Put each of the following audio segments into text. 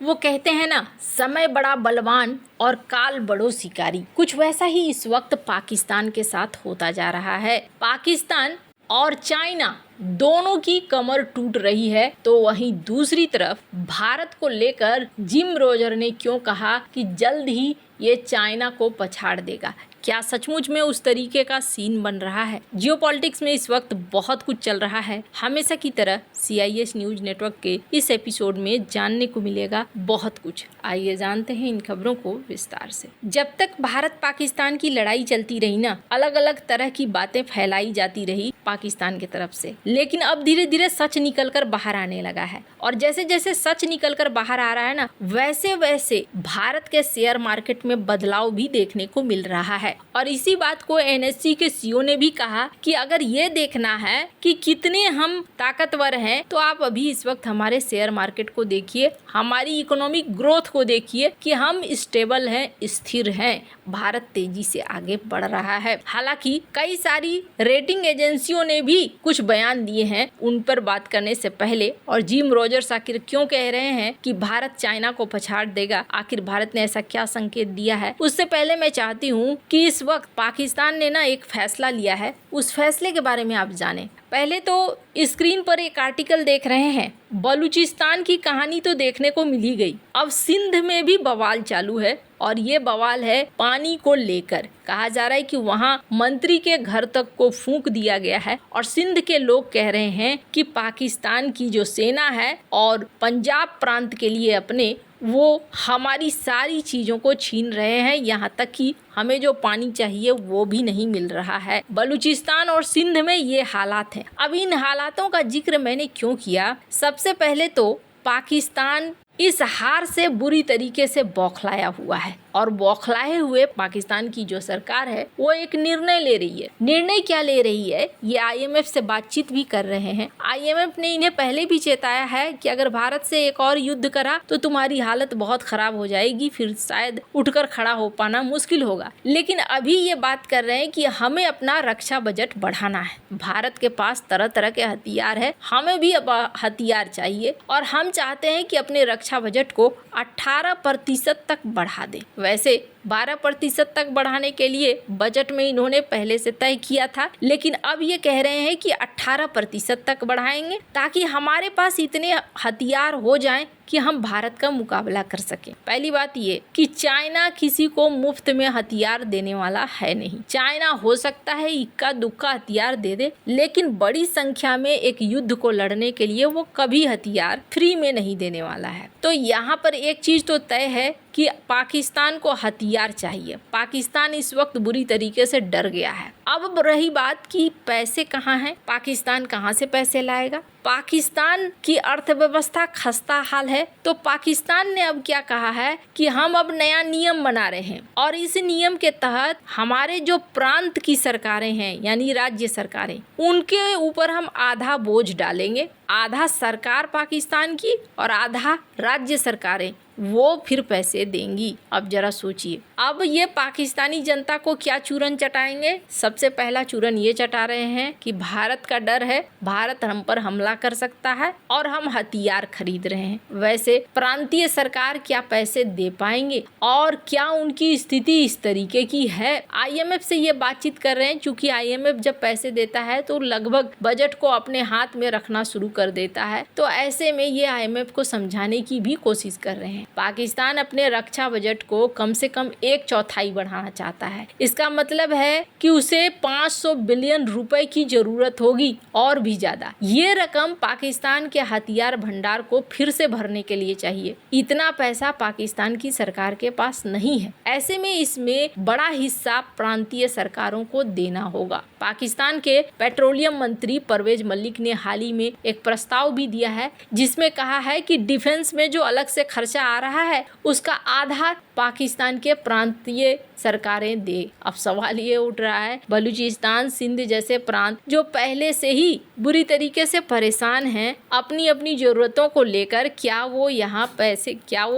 वो कहते हैं ना, समय बड़ा बलवान और काल बड़ो शिकारी। कुछ वैसा ही इस वक्त पाकिस्तान के साथ होता जा रहा है। पाकिस्तान और चाइना दोनों की कमर टूट रही है, तो वहीं दूसरी तरफ भारत को लेकर जिम रोजर ने क्यों कहा कि जल्द ही ये चाइना को पछाड़ देगा। क्या सचमुच में उस तरीके का सीन बन रहा है? जियोपॉलिटिक्स में इस वक्त बहुत कुछ चल रहा है। हमेशा की तरह CIS न्यूज नेटवर्क के इस एपिसोड में जानने को मिलेगा बहुत कुछ। आइए जानते हैं इन खबरों को विस्तार से। जब तक भारत पाकिस्तान की लड़ाई चलती रही ना, अलग अलग तरह की बातें फैलाई जाती रही पाकिस्तान की तरफ से, लेकिन अब धीरे धीरे सच निकल कर बाहर आने लगा है। और जैसे जैसे सच निकल कर बाहर आ रहा है ना, वैसे वैसे भारत के शेयर मार्केट में बदलाव भी देखने को मिल रहा है। और इसी बात को NSE के CEO ने भी कहा कि अगर ये देखना है कि कितने हम ताकतवर हैं, तो आप अभी इस वक्त हमारे शेयर मार्केट को देखिए, हमारी इकोनॉमिक ग्रोथ को देखिए कि हम स्टेबल हैं, स्थिर हैं, भारत तेजी से आगे बढ़ रहा है। हालांकि कई सारी रेटिंग एजेंसियों ने भी कुछ बयान दिए हैं, उन पर बात करने से पहले। और जिम रोजर्स आखिर क्यों कह रहे हैं कि भारत चाइना को पछाड़ देगा, आखिर भारत ने ऐसा क्या संकेत दिया है, उससे पहले मैं चाहती हूँ कि इस वक्त पाकिस्तान ने ना एक फैसला लिया है, उस फैसले के बारे में आप जानें। पहले तो स्क्रीन पर एक आर्टिकल देख रहे हैं, बलूचिस्तान की कहानी तो देखने को मिल ही गई, अब सिंध में भी बवाल चालू है। और ये बवाल है पानी को लेकर। कहा जा रहा है कि वहाँ मंत्री के घर तक को फूंक दिया गया है और सिंध के लोग कह रहे हैं कि पाकिस्तान की जो सेना है और पंजाब प्रांत के लिए अपने, वो हमारी सारी चीज़ों को छीन रहे हैं, यहाँ तक कि हमें जो पानी चाहिए वो भी नहीं मिल रहा है। बलूचिस्तान और सिंध में ये हालात हैं। अब इन हालातों का जिक्र मैंने क्यों किया? सबसे पहले तो पाकिस्तान इस हार से बुरी तरीके से बौखलाया हुआ है और बौखलाए हुए पाकिस्तान की जो सरकार है वो एक निर्णय ले रही है। निर्णय क्या ले रही है? ये IMF से बातचीत भी कर रहे हैं। IMF ने इन्हें पहले भी चेताया है कि अगर भारत से एक और युद्ध करा तो तुम्हारी हालत बहुत खराब हो जाएगी, फिर शायद उठकर खड़ा हो पाना मुश्किल होगा। लेकिन अभी ये बात कर रहे हैं कि हमें अपना रक्षा बजट बढ़ाना है। भारत के पास तरह तरह के हथियार है, हमें भी अब हथियार चाहिए और हम चाहते हैं कि अपने रक्षा बजट को 18% तक बढ़ा दें। वैसे 12% तक बढ़ाने के लिए बजट में इन्होंने पहले से तय किया था, लेकिन अब ये कह रहे हैं कि 18% तक बढ़ाएंगे ताकि हमारे पास इतने हथियार हो जाएं कि हम भारत का मुकाबला कर सकें। पहली बात ये कि चाइना किसी को मुफ्त में हथियार देने वाला है नहीं। चाइना हो सकता है इक्का दुक्का हथियार दे दे, लेकिन बड़ी संख्या में एक युद्ध को लड़ने के लिए वो कभी हथियार फ्री में नहीं देने वाला है। तो यहाँ पर एक चीज तो तय है कि पाकिस्तान को हथियार चाहिए। पाकिस्तान इस वक्त बुरी तरीके से डर गया है। अब रही बात कि पैसे कहाँ हैं, पाकिस्तान कहाँ से पैसे लाएगा? पाकिस्तान की अर्थव्यवस्था खस्ता हाल है, तो पाकिस्तान ने अब क्या कहा है कि हम अब नया नियम बना रहे हैं और इस नियम के तहत हमारे जो प्रांत की सरकारें हैं यानी राज्य सरकारें, उनके ऊपर हम आधा बोझ डालेंगे। आधा सरकार पाकिस्तान की और आधा राज्य सरकारें वो फिर पैसे देंगी। अब जरा सोचिए, अब ये पाकिस्तानी जनता को क्या चूरन चटाएंगे? सबसे पहला चूरन ये चटा रहे हैं कि भारत का डर है, भारत हम पर हमला कर सकता है और हम हथियार खरीद रहे हैं। वैसे प्रांतीय सरकार क्या पैसे दे पाएंगे और क्या उनकी स्थिति इस तरीके की है? IMF से ये बातचीत कर रहे हैं, क्योंकि IMF जब पैसे देता है तो लगभग बजट को अपने हाथ में रखना शुरू कर देता है। तो ऐसे में ये IMF को समझाने की भी कोशिश कर रहे हैं। पाकिस्तान अपने रक्षा बजट को कम से कम 1/4 बढ़ाना चाहता है। इसका मतलब है कि उसे 500 बिलियन रुपए की जरूरत होगी और भी ज्यादा। ये रकम पाकिस्तान के हथियार भंडार को फिर से भरने के लिए चाहिए। इतना पैसा पाकिस्तान की सरकार के पास नहीं है। ऐसे में इसमें बड़ा हिस्सा प्रांतीय सरकारों को देना होगा। पाकिस्तान के पेट्रोलियम मंत्री परवेज मलिक ने हाल ही में एक प्रस्ताव भी दिया है, जिसमें कहा है कि डिफेंस में जो अलग से खर्चा आ रहा है उसका आधा पाकिस्तान के प्रांतीय सरकारें दे। अब सवाल ये उठ रहा है, बलूचिस्तान सिंध जैसे प्रांत जो पहले से ही बुरी तरीके से परेशान हैं अपनी अपनी जरूरतों को लेकर, क्या वो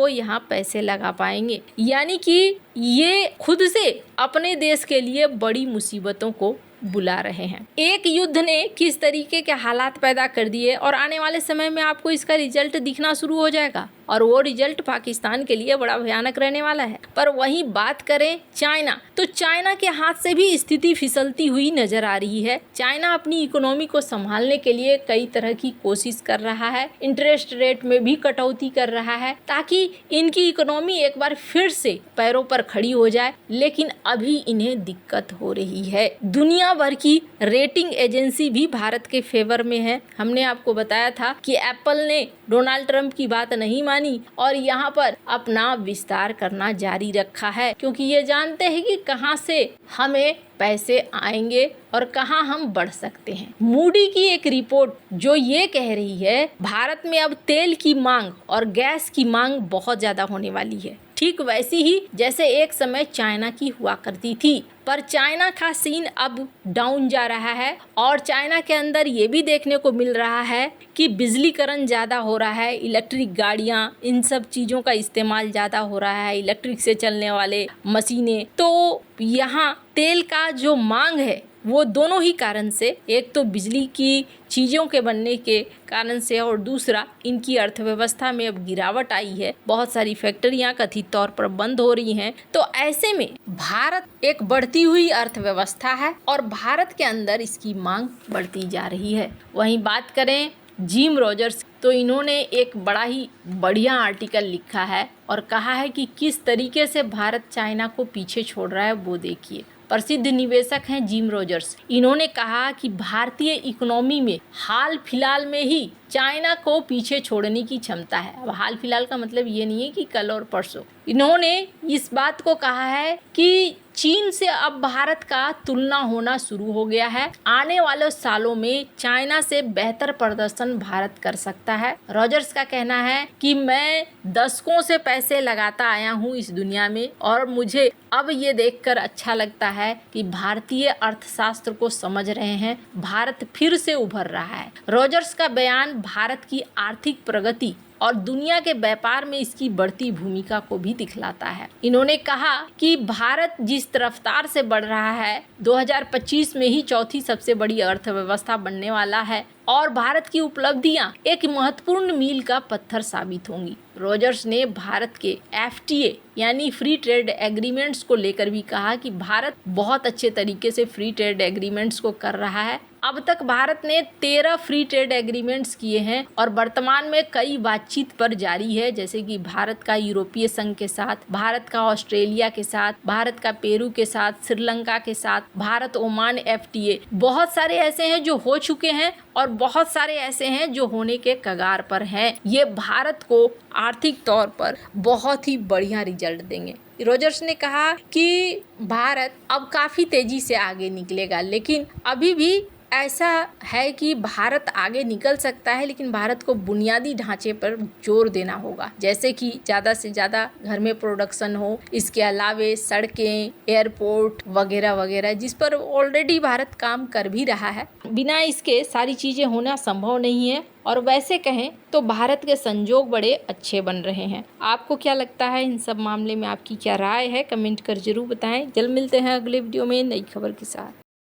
यहाँ पैसे लगा पाएंगे? यानी कि ये खुद से अपने देश के लिए बड़ी मुसीबतों को बुला रहे हैं। एक युद्ध ने किस तरीके के हालात पैदा कर दिए और आने वाले समय में आपको इसका रिजल्ट दिखना शुरू हो जाएगा। और वो रिजल्ट पाकिस्तान के लिए बड़ा भयानक रहने वाला है। पर वहीं बात करें चाइना, तो चाइना के हाथ से भी स्थिति फिसलती हुई नजर आ रही है। चाइना अपनी इकोनॉमी को संभालने के लिए कई तरह की कोशिश कर रहा है, इंटरेस्ट रेट में भी कटौती कर रहा है ताकि इनकी इकोनॉमी एक बार फिर से पैरों पर खड़ी हो जाए, लेकिन अभी इन्हें दिक्कत हो रही है। दुनिया भर की रेटिंग एजेंसी भी भारत के फेवर में है। हमने आपको बताया था कि एप्पल ने डोनाल्ड ट्रंप की बात नहीं मानी और यहाँ पर अपना विस्तार करना जारी रखा है, क्योंकि ये जानते हैं कि कहाँ से हमें पैसे आएंगे और कहाँ हम बढ़ सकते हैं। मूडी की एक रिपोर्ट जो ये कह रही है भारत में अब तेल की मांग और गैस की मांग बहुत ज्यादा होने वाली है, ठीक वैसी ही जैसे एक समय चाइना की हुआ करती थी। पर चाइना का सीन अब डाउन जा रहा है और चाइना के अंदर ये भी देखने को मिल रहा है कि बिजलीकरण ज़्यादा हो रहा है, इलेक्ट्रिक गाड़ियाँ, इन सब चीज़ों का इस्तेमाल ज़्यादा हो रहा है, इलेक्ट्रिक से चलने वाले मशीनें। तो यहाँ तेल का जो मांग है वो दोनों ही कारण से, एक तो बिजली की चीज़ों के बनने के कारण से और दूसरा इनकी अर्थव्यवस्था में अब गिरावट आई है। बहुत सारी फैक्ट्रियां कथित तौर पर बंद हो रही हैं। तो ऐसे में भारत एक बढ़ती हुई अर्थव्यवस्था है और भारत के अंदर इसकी मांग बढ़ती जा रही है। वहीं बात करें जिम रॉजर्स, तो इन्होंने एक बड़ा ही बढ़िया आर्टिकल लिखा है और कहा है कि किस तरीके से भारत चाइना को पीछे छोड़ रहा है वो देखिए। प्रसिद्ध निवेशक हैं जिम रॉजर्स। इन्होंने कहा कि भारतीय इकोनॉमी में हाल फिलहाल में ही चाइना को पीछे छोड़ने की क्षमता है। अब हाल फिलहाल का मतलब ये नहीं है कि कल और परसों। इन्होंने इस बात को कहा है कि चीन से अब भारत का तुलना होना शुरू हो गया है। आने वाले सालों में चाइना से बेहतर प्रदर्शन भारत कर सकता है। रॉजर्स का कहना है कि मैं दशकों से पैसे लगाता आया हूँ इस दुनिया में और मुझे अब ये देखकर अच्छा लगता है कि भारतीय अर्थशास्त्र को समझ रहे हैं, भारत फिर से उभर रहा है। रॉजर्स का बयान भारत की आर्थिक प्रगति और दुनिया के व्यापार में इसकी बढ़ती भूमिका को भी दिखलाता है। इन्होंने कहा कि भारत जिस रफ्तार से बढ़ रहा है 2025 में ही चौथी सबसे बड़ी अर्थव्यवस्था बनने वाला है और भारत की उपलब्धियां एक महत्वपूर्ण मील का पत्थर साबित होंगी। रॉजर्स ने भारत के FTA यानी फ्री ट्रेड एग्रीमेंट्स को लेकर भी कहा कि भारत बहुत अच्छे तरीके से फ्री ट्रेड एग्रीमेंट्स को कर रहा है। अब तक भारत ने 13 फ्री ट्रेड एग्रीमेंट्स किए हैं और वर्तमान में कई बातचीत पर जारी है, जैसे कि भारत का यूरोपीय संघ के साथ, भारत का ऑस्ट्रेलिया के साथ, भारत का पेरू के साथ, श्रीलंका के साथ, भारत ओमान FTA। बहुत सारे ऐसे हैं जो हो चुके हैं और बहुत सारे ऐसे हैं जो होने के कगार पर हैं। ये भारत को आर्थिक तौर पर बहुत ही बढ़िया रिजल्ट देंगे। रॉजर्स ने कहा कि भारत अब काफ़ी तेज़ी से आगे निकलेगा, लेकिन अभी भी ऐसा है कि भारत आगे निकल सकता है, लेकिन भारत को बुनियादी ढांचे पर जोर देना होगा, जैसे कि ज़्यादा से ज़्यादा घर में प्रोडक्शन हो, इसके अलावे सड़कें, एयरपोर्ट वगैरह वगैरह, जिस पर ऑलरेडी भारत काम कर भी रहा है। बिना इसके सारी चीज़ें होना संभव नहीं है और वैसे कहें तो भारत के संजोग बड़े अच्छे बन रहे हैं। आपको क्या लगता है इन सब मामले में, आपकी क्या राय है, कमेंट कर जरूर बताएं। जल्द मिलते हैं अगले वीडियो में नई खबर के साथ।